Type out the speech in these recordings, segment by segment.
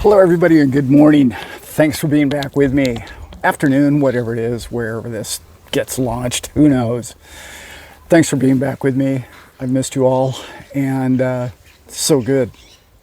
Hello everybody and good morning. Thanks for being back with me. Afternoon, whatever it is, wherever this gets launched, who knows. Thanks for being back with me. I've missed you all, and it's so good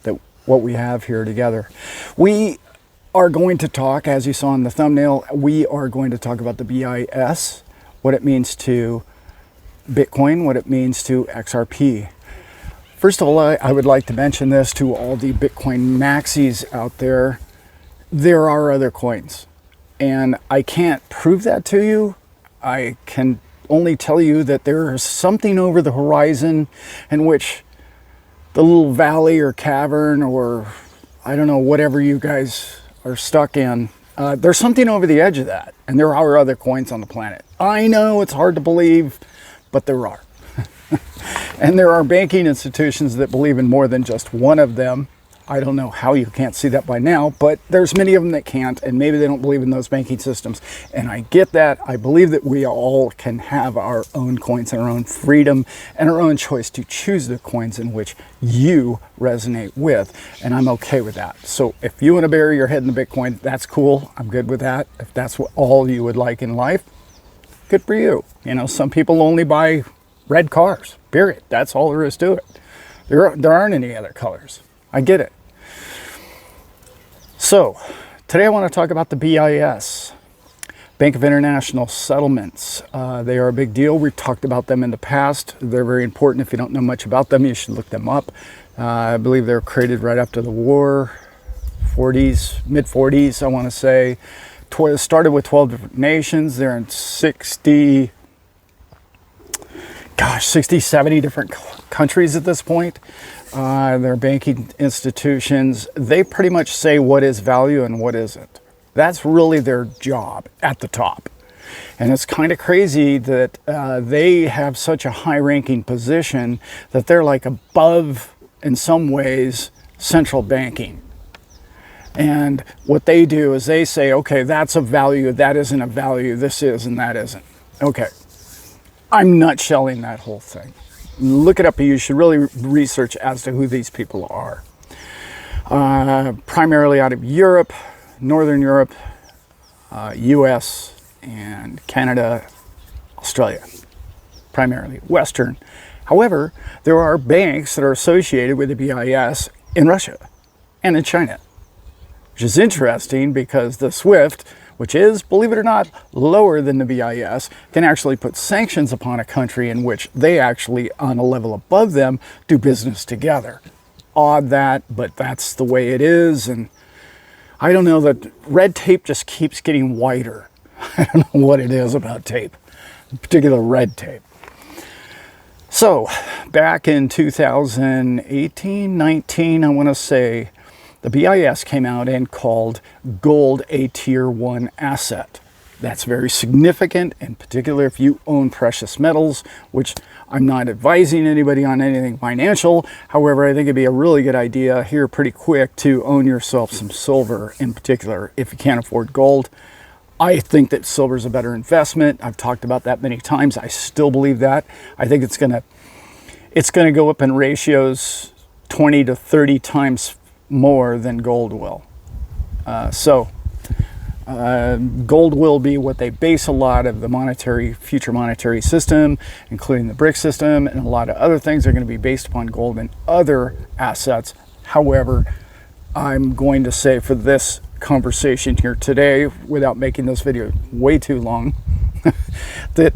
that what we have here together. We are going to talk, as you saw in the thumbnail, we are going to talk about the B.I.S, what it means to Bitcoin, what it means to XRP. First of all, I would like to mention this to all the Bitcoin maxis out there. There are other coins, and I can't prove that to you. I can only tell you that there is something over the horizon in which the little valley or cavern, or I don't know, whatever you guys are stuck in, there's something over the edge of that, and there are other coins on the planet. I know it's hard to believe, but there are. And there are banking institutions that believe in more than just one of them. I don't know how you can't see that by now, but there's many of them that can't, and maybe they don't believe in those banking systems. And I get that. I believe that we all can have our own coins and our own freedom and our own choice to choose the coins in which you resonate with. And I'm okay with that. So if you want to bury your head in the Bitcoin, that's cool. I'm good with that. If that's what all you would like in life, good for you. You know, some people only buy red cars, period. That's all there is to it. There aren't any other colors. I get it. So, today I want to talk about the B.I.S, Bank of International Settlements. They are a big deal. We've talked about them in the past. They're very important. If you don't know much about them, you should look them up. I believe they were created right after the war, mid-40s, I want to say. Started with 12 different nations. They're in 60, 70 different countries at this point. They're banking institutions. They pretty much say what is value and what isn't. That's really their job at the top. And it's kind of crazy that they have such a high-ranking position that they're like above, in some ways, central banking. And what they do is they say, okay, that's a value, that isn't a value, this is and that isn't. Okay. I'm nutshelling that whole thing. Look it up. You should really research as to who these people are. Primarily out of Europe, Northern Europe, U.S., and Canada, Australia. Primarily Western. However, there are banks that are associated with the B.I.S. in Russia and in China, which is interesting because the SWIFT, which is, believe it or not, lower than the B.I.S, can actually put sanctions upon a country in which they actually, on a level above them, do business together. Odd that, but that's the way it is. And I don't know, that red tape just keeps getting whiter. I don't know what it is about tape, in particular red tape. So, back in 2018, 19, I want to say, the B.I.S. came out and called gold a tier 1 asset. That's very significant, in particular if you own precious metals, which I'm not advising anybody on anything financial. However, I think it'd be a really good idea here pretty quick to own yourself some silver, in particular if you can't afford gold. I think that silver is a better investment. I've talked about that many times. I still believe that. I think it's gonna go up in ratios 20 to 30 times more than gold will. Gold will be what they base a lot of the future monetary system, including the BRIC system, and a lot of other things are going to be based upon gold and other assets. However, I'm going to say for this conversation here today, without making this video way too long, that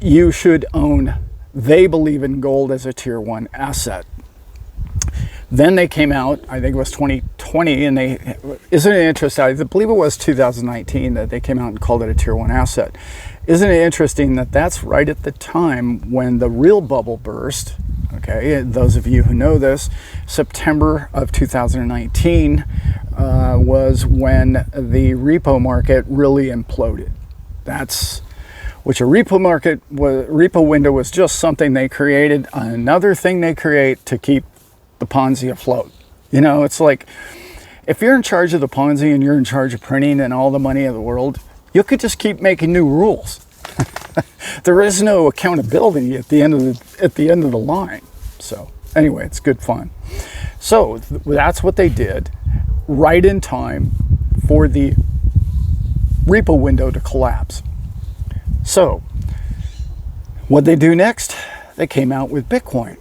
you should own, they believe in gold as a tier 1 asset. Then they came out, I think it was 2020, and isn't it interesting, I believe it was 2019 that they came out and called it a tier 1 asset. Isn't it interesting that that's right at the time when the real bubble burst, okay, those of you who know this, September of 2019 was when the repo market really imploded. Which a repo window was just something they created, another thing they create to keep the Ponzi afloat. You know, it's like if you're in charge of the Ponzi and you're in charge of printing and all the money of the world, you could just keep making new rules. There is no accountability at the end of the line. So anyway, it's good fun. So that's what they did. right in time for the repo window to collapse. So what they do next? They came out with Bitcoin.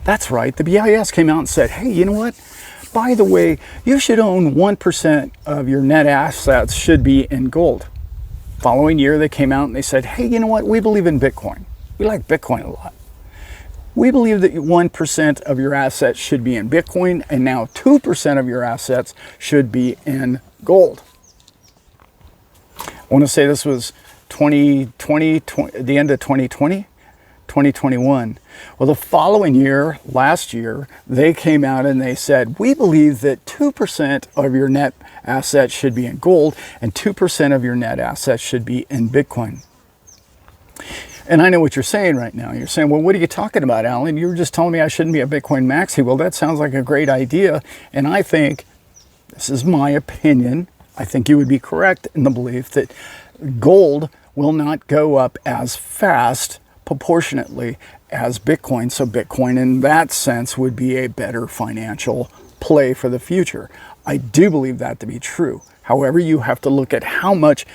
That's right. The B.I.S. came out and said, hey, you know what? By the way, you should own 1% of your net assets should be in gold. Following year, they came out and they said, hey, you know what? We believe in Bitcoin. We like Bitcoin a lot. We believe that 1% of your assets should be in Bitcoin, and now 2% of your assets should be in gold. I want to say this was 2020, the end of 2020, 2021. Well, the following year, last year, they came out and they said, we believe that 2% of your net assets should be in gold and 2% of your net assets should be in Bitcoin. And I know what you're saying right now. You're saying, well, what are you talking about, Alan? You were just telling me I shouldn't be a Bitcoin maxi. Well, that sounds like a great idea. And I think, this is my opinion, I think you would be correct in the belief that gold will not go up as fast proportionately as Bitcoin. So Bitcoin in that sense would be a better financial play for the future. I do believe that to be true. However, you have to look at how much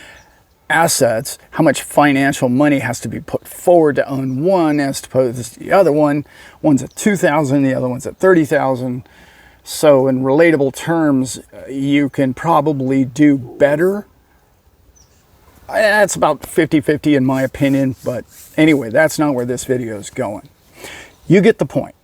assets, how much financial money has to be put forward to own one as opposed to the other one. One's at 2,000, the other one's at 30,000. So in relatable terms, you can probably do better. That's about 50-50 in my opinion, but anyway, that's not where this video is going. You get the point.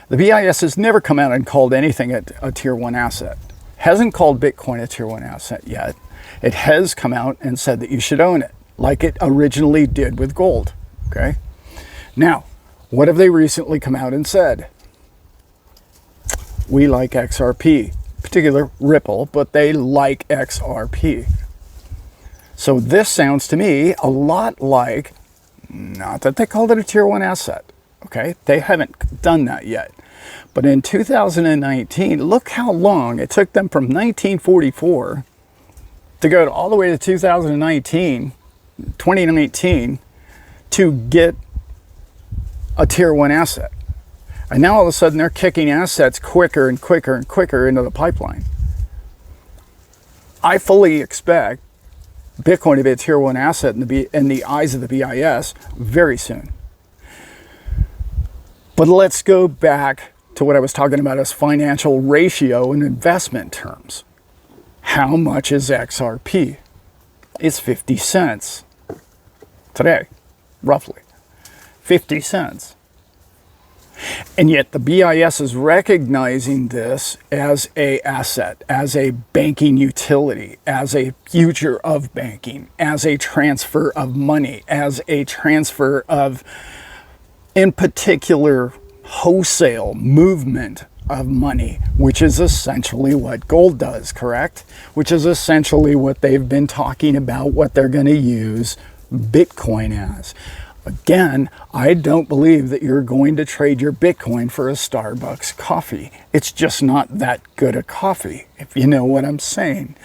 The B.I.S. has never come out and called anything a tier 1 asset. Hasn't called Bitcoin a tier 1 asset yet. It has come out and said that you should own it, like it originally did with gold, okay? Now, what have they recently come out and said? We like XRP, particular Ripple, but they like XRP. So this sounds to me a lot like, not that they called it a tier 1 asset, okay? They haven't done that yet. But in 2019, look how long it took them from 1944 to go all the way to 2019 to get a tier 1 asset. And now all of a sudden they're kicking assets quicker and quicker and quicker into the pipeline. I fully expect Bitcoin to be a tier 1 asset in the eyes of the B.I.S. very soon. But let's go back to what I was talking about as financial ratio and investment terms. How much is XRP? It's 50 cents today, roughly. 50 cents. And yet the B.I.S. is recognizing this as an asset, as a banking utility, as a future of banking, as a transfer of money, as a transfer of, in particular, wholesale movement of money, which is essentially what gold does, correct? Which is essentially what they've been talking about, what they're going to use Bitcoin as. Again, I don't believe that you're going to trade your Bitcoin for a Starbucks coffee. It's just not that good a coffee, if you know what I'm saying.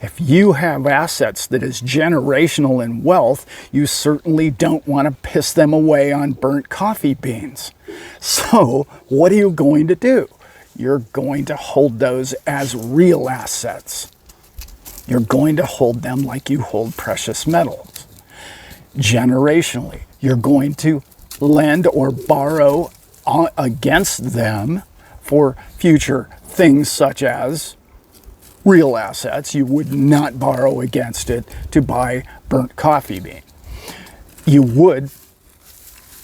If you have assets that is generational in wealth, you certainly don't want to piss them away on burnt coffee beans. So what are you going to do? You're going to hold those as real assets. You're going to hold them like you hold precious metals. Generationally, you're going to lend or borrow against them for future things such as real assets. You would not borrow against it to buy burnt coffee bean. You would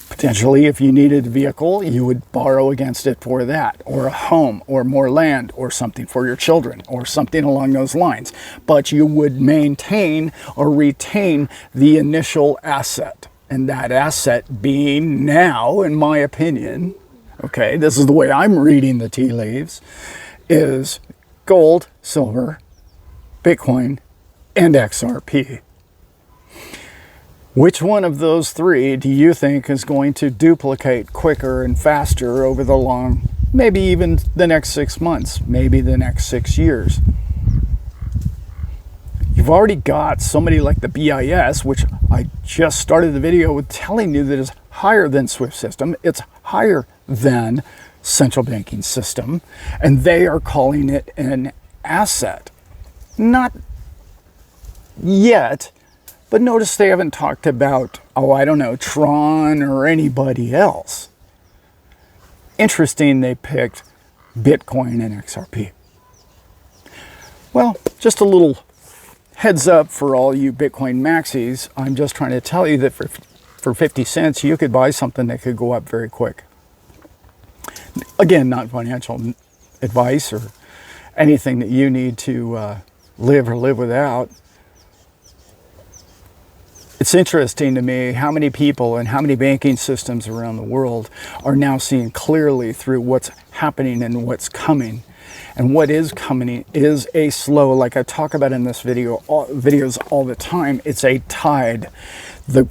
potentially, if you needed a vehicle, you would borrow against it for that, or a home, or more land, or something for your children, or something along those lines. But you would maintain or retain the initial asset. And that asset being now, in my opinion, okay, this is the way I'm reading the tea leaves, is gold, silver, Bitcoin, and XRP. Which one of those three do you think is going to duplicate quicker and faster over the long, maybe even the next 6 months, maybe the next 6 years? You've already got somebody like the B.I.S., which I just started the video with telling you that is higher than SWIFT system. It's higher than central banking system, and they are calling it an asset. Not yet, but notice they haven't talked about, oh, I don't know, Tron or anybody else. Interesting they picked Bitcoin and XRP. Well, just a little heads up for all you Bitcoin maxis. I'm just trying to tell you that for 50 cents, you could buy something that could go up very quick. Again, not financial advice or anything that you need to live or live without. It's interesting to me how many people and how many banking systems around the world are now seeing clearly through what's happening and what's coming. And what is coming is a slow, like I talk about in this videos all the time, it's a tide.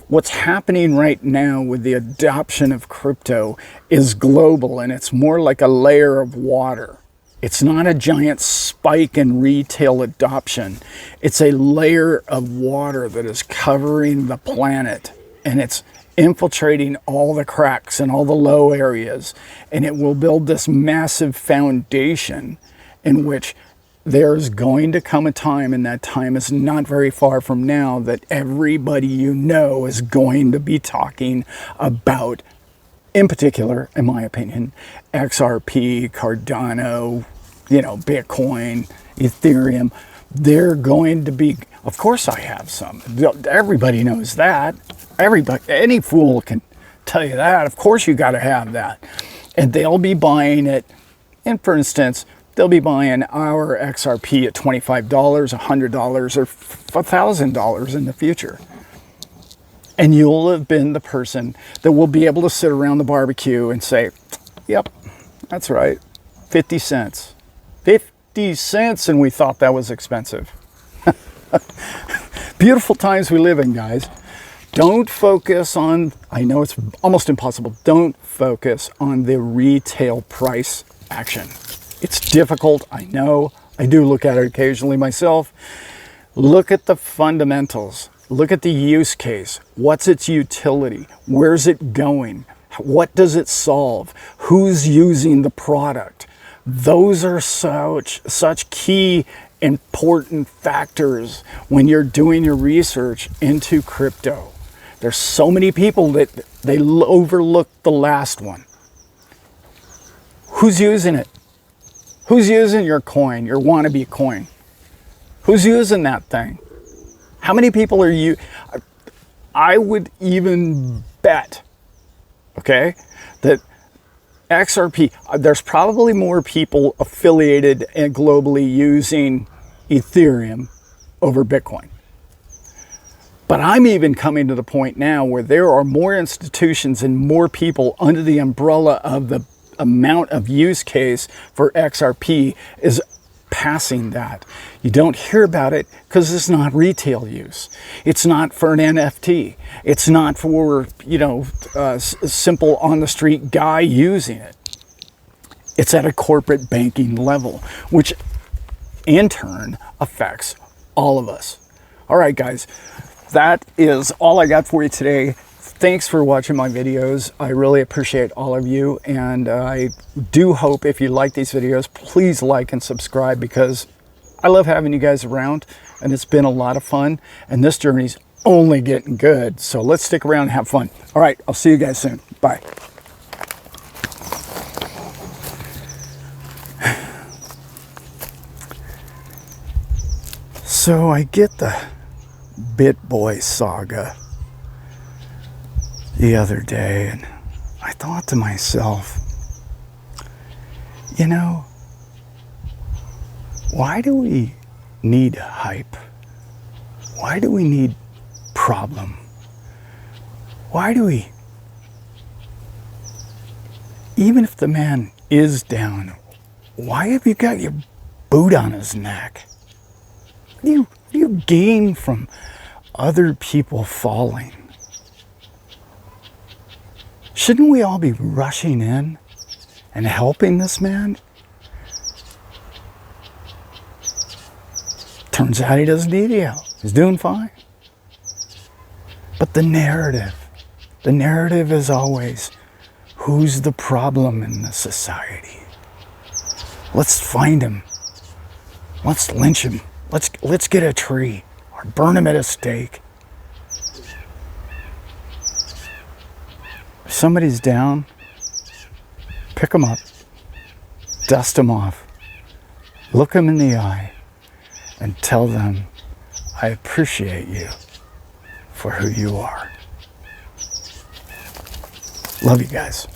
What's happening right now with the adoption of crypto is global, and it's more like a layer of water. It's not a giant spike in retail adoption. It's a layer of water that is covering the planet, and it's infiltrating all the cracks and all the low areas, and it will build this massive foundation in which there's going to come a time, and that time is not very far from now, that everybody you know is going to be talking about, in particular, in my opinion, XRP, Cardano, Bitcoin, Ethereum. They're going to be, of course I have some. Everybody knows that. Everybody, any fool can tell you that. Of course you got to have that. And they'll be buying it. And for instance, they'll be buying our XRP at $25, $100, or $1,000 in the future. And you'll have been the person that will be able to sit around the barbecue and say, yep, that's right, 50 cents. 50 cents, and we thought that was expensive. Beautiful times we live in, guys. Don't focus on, I know it's almost impossible, don't focus on the retail price action. It's difficult, I know. I do look at it occasionally myself. Look at the fundamentals. Look at the use case. What's its utility? Where's it going? What does it solve? Who's using the product? Those are such key important factors when you're doing your research into crypto. There's so many people that they overlook the last one. Who's using it? Who's using your coin, your wannabe coin? Who's using that thing? How many people are you? I would even bet, okay, that XRP, there's probably more people affiliated and globally using Ethereum over Bitcoin. But I'm even coming to the point now where there are more institutions and more people under the umbrella of the amount of use case for XRP is passing that. You don't hear about it because it's not retail use. It's not for an NFT. It's not for, a simple on the street guy using it. It's at a corporate banking level, which in turn affects all of us. All right, guys, that is all I got for you today. Thanks for watching my videos. I really appreciate all of you, and I do hope if you like these videos, please like and subscribe, because I love having you guys around, and it's been a lot of fun, and this journey's only getting good. So let's stick around and have fun. All right, I'll see you guys soon. Bye. So I get the BitBoy saga the other day, and I thought to myself, why do we need hype? Why do we need problem? Why do we, even if the man is down, why have you got your boot on his neck? What do you gain from other people falling? Shouldn't we all be rushing in and helping this man? Turns out he doesn't need any help. He's doing fine. But the narrative is always, who's the problem in the society? Let's find him. Let's lynch him. Let's get a tree or burn him at a stake. If somebody's down, pick them up, dust them off, look them in the eye, and tell them, I appreciate you for who you are. Love you guys.